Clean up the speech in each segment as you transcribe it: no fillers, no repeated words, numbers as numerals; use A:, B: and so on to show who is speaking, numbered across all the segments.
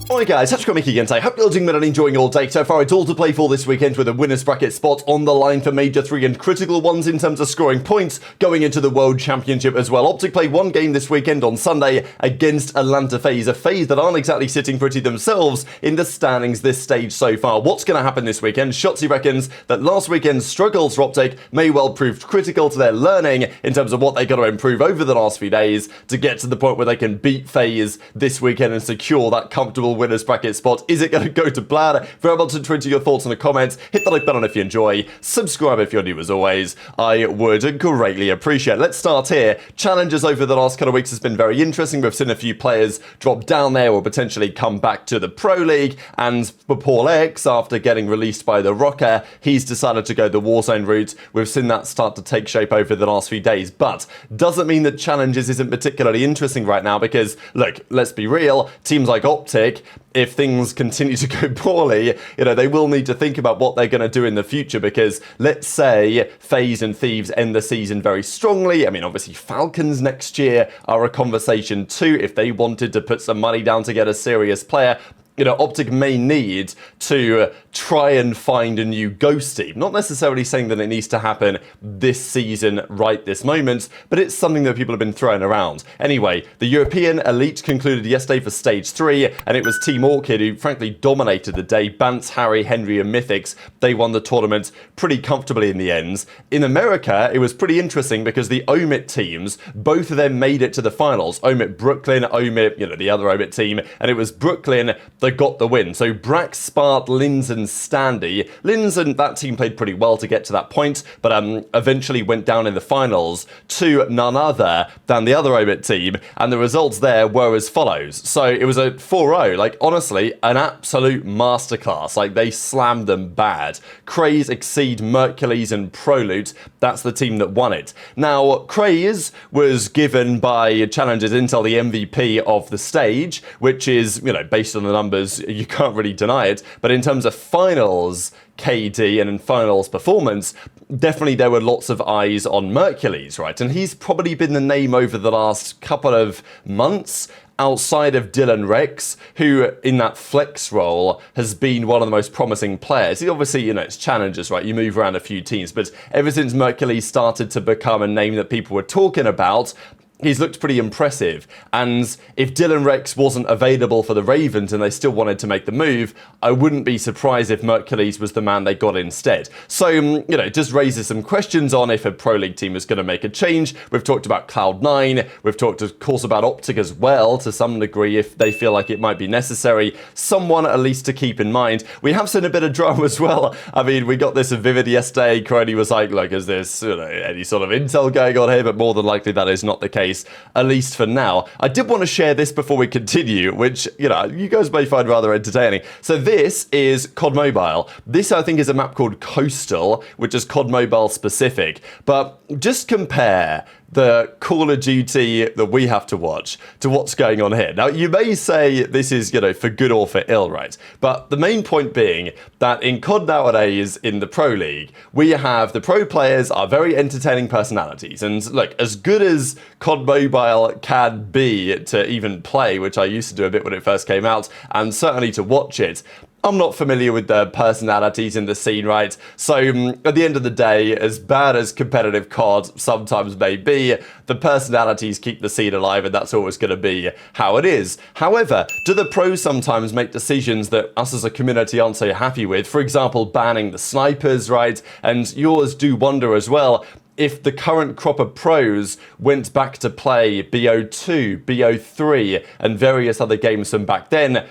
A: Alright guys, Scrappy again today. Hope you're doing well and enjoying all day. So far it's all to play for this weekend with a winner's bracket spot on the line for Major 3 and critical ones in terms of scoring points going into the World Championship as well. OpTic played one game this weekend on Sunday against Atlanta FaZe, a FaZe that aren't exactly sitting pretty themselves in the standings this stage so far. What's going to happen this weekend? Shotzzy reckons that last weekend's struggles for OpTic may well prove critical to their learning in terms of what they got to improve over the last few days to get to the point where they can beat FaZe this weekend and secure that comfortable winner's bracket spot. Is it going to go to plan? Very able to tweet your thoughts in the comments. Hit the like button if you enjoy. Subscribe if you're new as always. I would greatly appreciate it. Let's start here. Challenges over the last couple of weeks has been very interesting. We've seen a few players drop down there or potentially come back to the Pro League. And for Paul X, after getting released by the Rocker, he's decided to go the Warzone route. We've seen that start to take shape over the last few days. But doesn't mean that challenges isn't particularly interesting right now because, look, let's be real, teams like OpTic, if things continue to go poorly, they will need to think about what they're going to do in the future because let's say FaZe and Thieves end the season very strongly. I mean, obviously Falcons next year are a conversation too if they wanted to put some money down to get a serious player. OpTic may need to try and find a new Ghosty. Not necessarily saying that it needs to happen this season right this moment, but it's something that people have been throwing around. Anyway, the European Elite concluded yesterday for Stage 3, and it was Team Orchid who frankly dominated the day. Bance, Harry, Henry, and Mythics, they won the tournament pretty comfortably in the end. In America, it was pretty interesting because the Omit teams, both of them made it to the finals. Omit Brooklyn, Omit, the other Omit team, and it was Brooklyn that got the win. So Brack, Spart, Linz and Standy. Linz and that team played pretty well to get to that point, but eventually went down in the finals to none other than the other Omit team, and the results there were as follows. So it was a 4-0, like honestly, an absolute masterclass. Like they slammed them bad. Craze, Exceed, Mercules and Proloot, that's the team that won it. Now, Craze was given by Challengers Intel the MVP of the stage, which is, based on the numbers, you can't really deny it, but in terms of finals KD and in finals performance, definitely there were lots of eyes on Mercules, right? And he's probably been the name over the last couple of months outside of Dylan Rex, who in that flex role has been one of the most promising players. He obviously, it's challenges, right? You move around a few teams, but ever since Mercules started to become a name that people were talking about, he's looked pretty impressive, and if Dylan Rex wasn't available for the Ravens and they still wanted to make the move, I wouldn't be surprised if Mercules was the man they got instead. So, it just raises some questions on if a Pro League team is going to make a change. We've talked about Cloud9, we've talked, of course, about OpTic as well, to some degree, if they feel like it might be necessary. Someone at least to keep in mind. We have seen a bit of drama as well. I mean, we got this in Vivid yesterday. Crony was like, look, is this any sort of intel going on here? But more than likely that is not the case, at least for now. I did want to share this before we continue, which, you guys may find rather entertaining. So this is COD Mobile. This, I think, is a map called Coastal, which is COD Mobile specific. But just compare the Call of Duty that we have to watch to what's going on here. Now, you may say this is, for good or for ill, right? But the main point being that in COD nowadays, in the Pro League, we have the pro players are very entertaining personalities. And look, as good as COD Mobile can be to even play, which I used to do a bit when it first came out, and certainly to watch it, I'm not familiar with the personalities in the scene, right? So at the end of the day, as bad as competitive COD sometimes may be, the personalities keep the scene alive, and that's always going to be how it is. However, do the pros sometimes make decisions that us as a community aren't so happy with? For example, banning the snipers, right? And you always do wonder as well, if the current crop of pros went back to play BO2, BO3, and various other games from back then,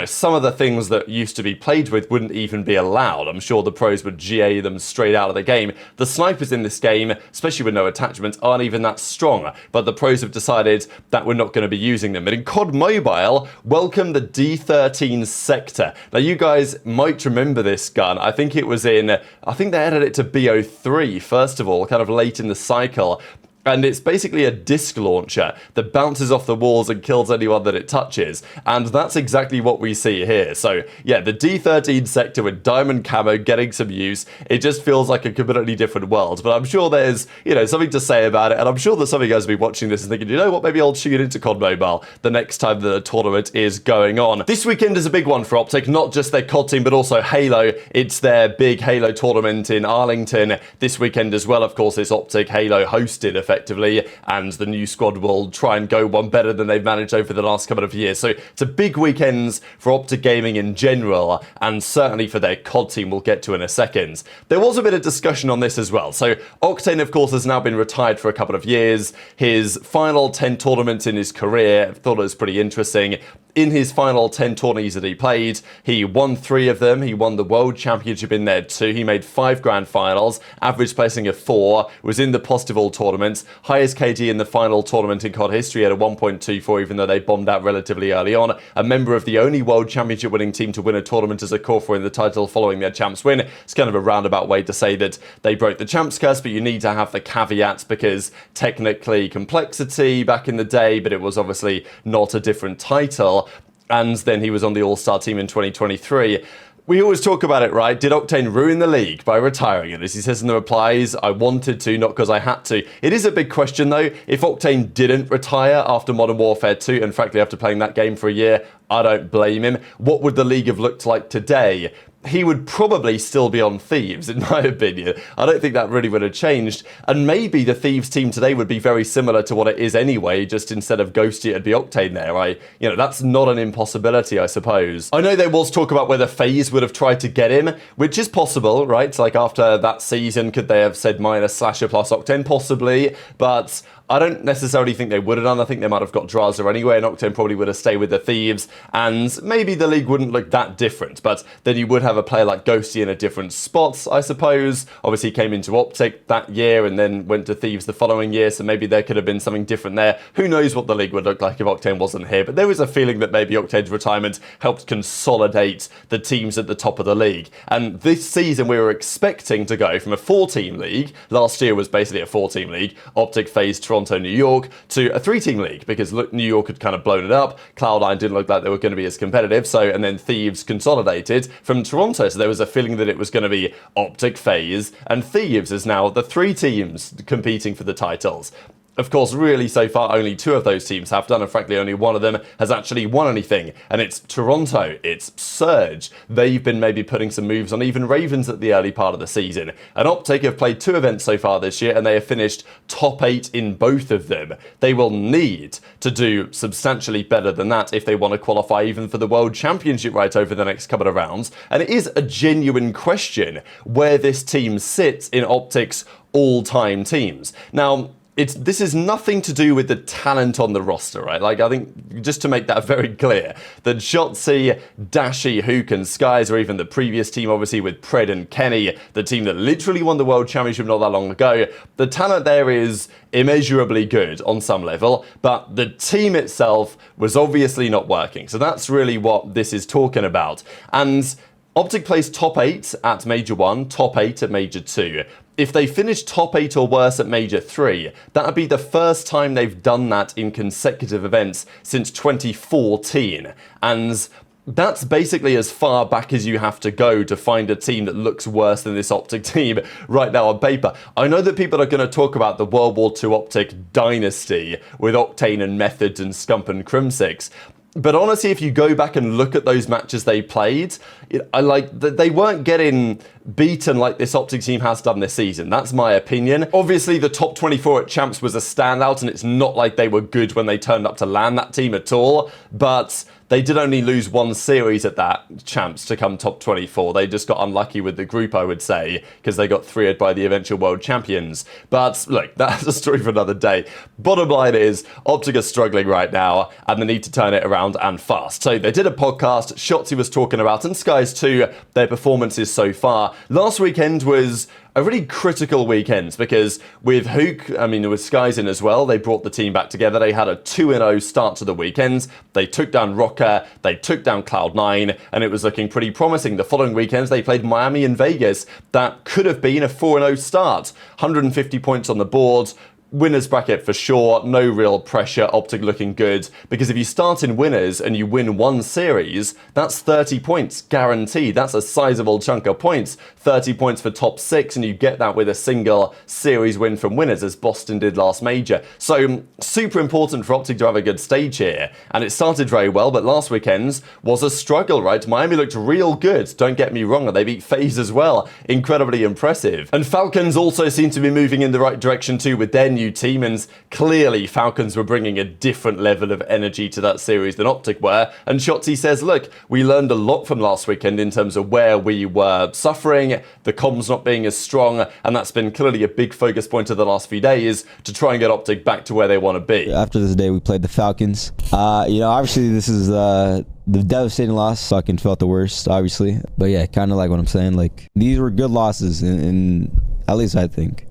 A: some of the things that used to be played with wouldn't even be allowed. I'm sure the pros would GA them straight out of the game. The snipers in this game, especially with no attachments, aren't even that strong, but the pros have decided that we're not going to be using them. But in COD Mobile, welcome the D13 Sector. Now, you guys might remember this gun. I think they added it to BO3, first of all, kind of late in the cycle. And it's basically a disc launcher that bounces off the walls and kills anyone that it touches. And that's exactly what we see here. So yeah, the D13 sector with diamond camo getting some use. It just feels like a completely different world. But I'm sure there's, something to say about it. And I'm sure that some of you guys will be watching this and thinking, you know what, maybe I'll tune into COD Mobile the next time the tournament is going on. This weekend is a big one for OpTic, not just their COD team, but also Halo. It's their big Halo tournament in Arlington this weekend as well. Of course, it's OpTic Halo hosted effectively, and the new squad will try and go one better than they've managed over the last couple of years. So it's a big weekend for OpTic Gaming in general, and certainly for their COD team we'll get to in a second. There was a bit of discussion on this as well. So Octane, of course, has now been retired for a couple of years. His final 10 tournaments in his career, I thought it was pretty interesting. In his final 10 tourneys that he played, he won 3 of them. He won the World Championship in there too. He made 5 grand finals, average placing of 4, was in the positive all tournaments, highest KD in the final tournament in COD history at a 1.24, even though they bombed out relatively early on. A member of the only World Championship winning team to win a tournament as a core for in the title following their champs win. It's kind of a roundabout way to say that they broke the champs curse, but you need to have the caveats because technically complexity back in the day, but it was obviously not a different title. And then he was on the All-Star team in 2023. We always talk about it, right? Did Octane ruin the league by retiring? And as he says in the replies, I wanted to, not because I had to. It is a big question, though. If Octane didn't retire after Modern Warfare 2, and frankly, after playing that game for a year, I don't blame him. What would the league have looked like today? He would probably still be on Thieves, in my opinion. I don't think that really would have changed. And maybe the Thieves team today would be very similar to what it is anyway, just instead of Ghosty, it'd be Octane there. That's not an impossibility, I suppose. I know there was talk about whether FaZe would have tried to get him, which is possible, right? Like after that season, could they have said minus Slasher plus Octane? Possibly, but I don't necessarily think they would have done. I think they might have got Drazah anyway, and Octane probably would have stayed with the Thieves, and maybe the league wouldn't look that different, but then you would have a player like Ghosty in a different spot, I suppose. Obviously, he came into OpTic that year and then went to Thieves the following year, so maybe there could have been something different there. Who knows what the league would look like if Octane wasn't here, but there was a feeling that maybe Octane's retirement helped consolidate the teams at the top of the league. And this season, we were expecting to go from a 4-team league, last year was basically a 4-team league, OpTic, FaZe, Toronto, New York, to a 3-team league, because New York had kind of blown it up, Cloud9 didn't look like they were going to be as competitive, and then Thieves consolidated from Toronto, so there was a feeling that it was going to be OpTic, FaZe, and Thieves as now the 3 teams competing for the titles. Of course, really, so far, only 2 of those teams have done, and frankly, only one of them has actually won anything, and it's Toronto, it's Surge. They've been maybe putting some moves on even Ravens at the early part of the season, and OpTic have played 2 events so far this year, and they have finished top 8 in both of them. They will need to do substantially better than that if they want to qualify even for the World Championship right over the next couple of rounds, and it is a genuine question where this team sits in OpTic's all-time teams. Now, this is nothing to do with the talent on the roster, right? Like, I think, just to make that very clear, that Shotzzy, Dashy, Huke, and Skyz, or even the previous team, obviously, with Pred and Kenny, the team that literally won the World Championship not that long ago, the talent there is immeasurably good on some level, but the team itself was obviously not working. So that's really what this is talking about. And OpTic placed top 8 at Major 1, top 8 at Major 2. If they finish top 8 or worse at Major 3, that would be the first time they've done that in consecutive events since 2014. And that's basically as far back as you have to go to find a team that looks worse than this OpTic team right now on paper. I know that people are going to talk about the World War II OpTic dynasty with Octane and Methods and Scump and Kremp. But honestly, if you go back and look at those matches they played, they weren't getting beaten like this OpTic team has done this season. That's my opinion. Obviously, the top 24 at Champs was a standout, and it's not like they were good when they turned up to land that team at all, but they did only lose 1 series at that Champs to come top 24. They just got unlucky with the group, I would say, because they got 3'd by the eventual world champions. But look, that's a story for another day. Bottom line is, OpTic are struggling right now, and they need to turn it around and fast. So they did a podcast, Shotzzy was talking about, and Skyz too, their performances so far. Last weekend was a really critical weekend because with Huke, with Skyz in as well, they brought the team back together. They had a 2-0 start to the weekend. They took down Rocker, they took down Cloud9, and it was looking pretty promising. The following weekends, they played Miami and Vegas. That could have been a 4-0 start. 150 points on the board. winners bracket for sure, no real pressure, OpTic looking good, because if you start in winners and you win one series, that's 30 points guaranteed. That's a sizable chunk of points, 30 points for top 6, and you get that with a single series win from winners, as Boston did last major. So super important for OpTic to have a good stage here, and it started very well, but last weekend's was a struggle, right? Miami looked real good, don't get me wrong, and they beat FaZe as well, incredibly impressive. And Falcons also seem to be moving in the right direction too with their new team, and clearly Falcons were bringing a different level of energy to that series than OpTic were. And Shotzzy says, look, we learned a lot from last weekend in terms of where we were suffering, the comms not being as strong, and that's been clearly a big focus point of the last few days to try and get OpTic back to where they want to be.
B: After this day, we played the Falcons. You know, obviously this is the devastating loss. Fucking felt the worst, obviously. But yeah, kind of like what I'm saying. Like, these were good losses, in at least I think.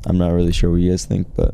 B: I'm not really sure what you guys think, but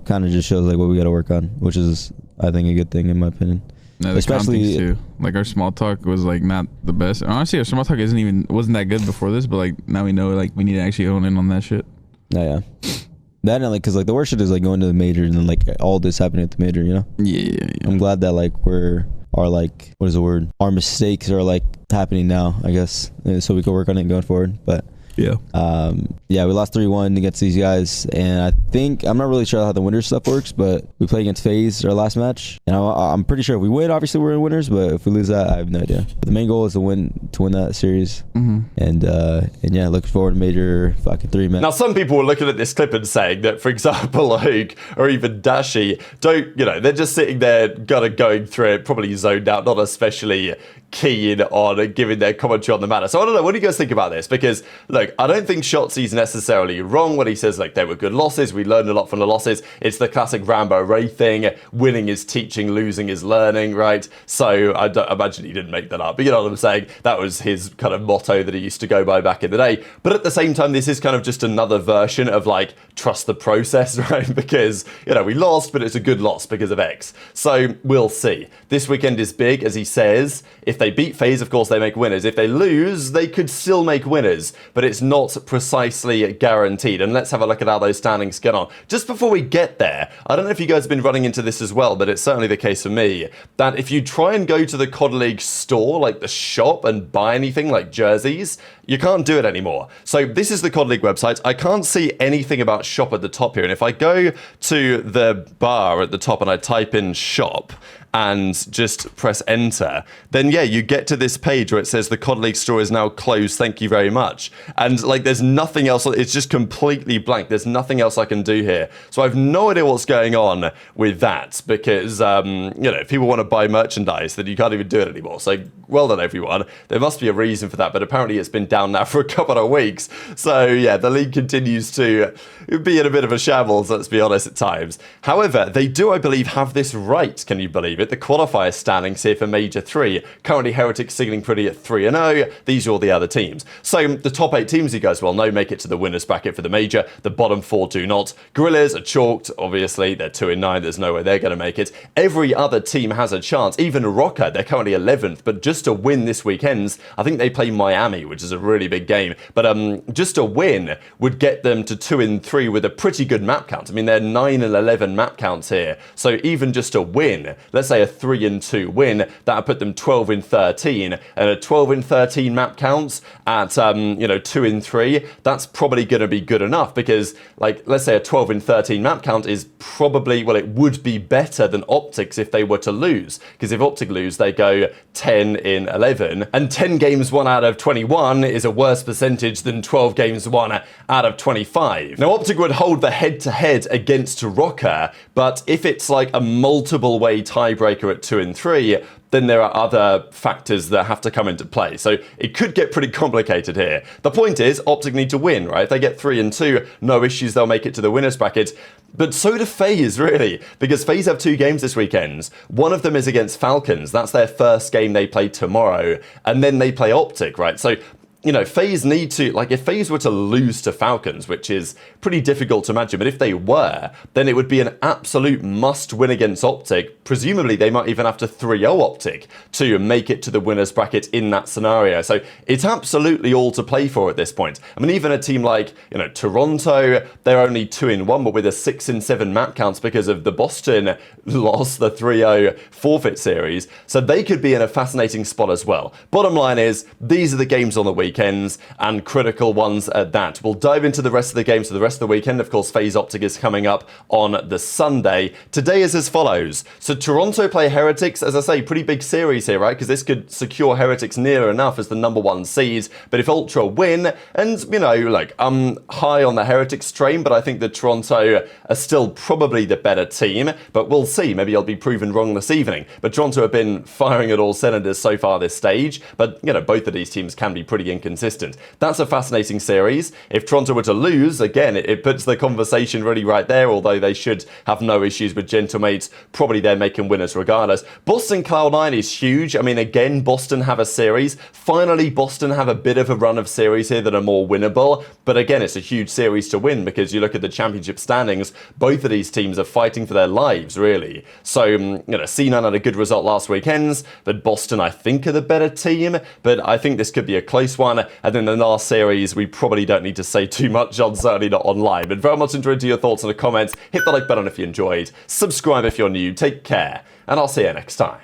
B: kind of just shows like what we got to work on, which is, I think, a good thing in my opinion.
C: No, especially too. Like, our small talk was like not the best. Honestly, our small talk wasn't that good before this, but like now we know like we need to actually hone in on that shit.
B: Yeah. That and like, cause like the worst shit is like going to the major and then like all this happening at the major, you know?
C: Yeah.
B: I'm glad that like what is the word? Our mistakes are like happening now, I guess, so we can work on it going forward. But
C: yeah,
B: yeah, we lost 3-1 against these guys, and I think, I'm not really sure how the winner stuff works, but we played against FaZe our last match, and I'm pretty sure if we win, obviously we're in winners, but if we lose that, I have no idea. But the main goal is to win that series, and yeah, looking forward to major fucking 3 match.
A: Now, some people were looking at this clip and saying that, for example, Huke or even Dashy they're just sitting there, going through it, probably zoned out, not especially keen on giving their commentary on the matter. So I don't know, what do you guys think about this? Because look, I don't think Shotzy's necessarily wrong when he says like they were good losses, we learned a lot from the losses. It's the classic Rambo Ray thing, winning is teaching, losing is learning, right? So I don't imagine he didn't make that up, but you know what I'm saying? That was his kind of motto that he used to go by back in the day. But at the same time, this is kind of just another version of like, trust the process, right? Because, we lost, but it's a good loss because of X. So we'll see. This weekend is big, as he says. If they beat FaZe, of course, they make winners. If they lose, they could still make winners, but it's not precisely guaranteed. And let's have a look at how those standings get on. Just before we get there, I don't know if you guys have been running into this as well, but it's certainly the case for me, that if you try and go to the COD League store, like the shop, and buy anything like jerseys, you can't do it anymore. So this is the COD League website. I can't see anything about shop at the top here. And if I go to the bar at the top and I type in shop, and just press enter, then yeah, you get to this page where it says the COD League store is now closed, thank you very much. And like, there's nothing else, it's just completely blank. There's nothing else I can do here. So I have no idea what's going on with that, because, if people want to buy merchandise, then you can't even do it anymore. So well done, everyone. There must be a reason for that, but apparently it's been down now for a couple of weeks. So yeah, the league continues to be in a bit of a shambles, let's be honest, at times. However, they do, I believe, have this right, can you believe it? The qualifier standings here for Major 3. Currently, Heretics signaling pretty at 3-0. These are all the other teams. So the top 8 teams, you guys well know, make it to the winners bracket for the Major. The bottom 4 do not. Gorillas are chalked, obviously. They're 2-9. There's no way they're going to make it. Every other team has a chance. Even Rocker, they're currently 11th, but just to win this weekend's, I think they play Miami, which is a really big game. But just a win would get them to 2-3 with a pretty good map count. I mean, they're 9-11 map counts here. So even just a win, let's say a 3-2 win, that would put them 12-13, and a 12-13 map counts at 2-3, that's probably going to be good enough, because like, let's say a 12-13 map count is probably, well, it would be better than OpTic's if they were to lose, because if OpTic lose, they go 10-11, and 10 games won out of 21 is a worse percentage than 12 games won out of 25. Now OpTic would hold the head-to-head against Rocker, but if it's like a multiple way tiebreaker at 2-3, then there are other factors that have to come into play. So it could get pretty complicated here. The point is, OpTic need to win, right? If they get 3-2, no issues, they'll make it to the winners bracket. But so do FaZe, really, because FaZe have 2 games this weekend. One of them is against Falcons. That's their first game they play tomorrow. And then they play OpTic, right? So you know, FaZe need to, like, if FaZe were to lose to Falcons, which is pretty difficult to imagine, but if they were, then it would be an absolute must-win against OpTic. Presumably, they might even have to 3-0 OpTic to make it to the winners bracket in that scenario. So it's absolutely all to play for at this point. I mean, even a team like, you know, Toronto, they're only 2-1, but with a 6-7 map counts because of the Boston loss, the 3-0 forfeit series. So they could be in a fascinating spot as well. Bottom line is, these are the games on the weekends, and critical ones at that. We'll dive into the rest of the games for the rest of the weekend. Of course, FaZe OpTic is coming up on the Sunday. Today is as follows. So Toronto play Heretics. As I say, pretty big series here, right? Because this could secure Heretics near enough as the #1 seed. But if Ultra win, and, you know, like, I'm high on the Heretics train, but I think that Toronto are still probably the better team. But we'll see. Maybe I'll be proven wrong this evening. But Toronto have been firing at all cylinders so far this stage. But, you know, both of these teams can be pretty inconsistent. That's a fascinating series. If Toronto were to lose, again, it puts the conversation really right there, although they should have no issues with Gentlemates. Probably they're making winners regardless. Boston Cloud9 is huge. I mean, again, Boston have a series. Finally, Boston have a bit of a run of series here that are more winnable. But again, it's a huge series to win because you look at the championship standings, both of these teams are fighting for their lives, really. So, you know, C9 had a good result last weekend, but Boston, I think, are the better team. But I think this could be a close one. And then the last series, we probably don't need to say too much on, certainly not online. But very much enjoyed your thoughts in the comments. Hit the like button if you enjoyed. Subscribe if you're new. Take care. And I'll see you next time.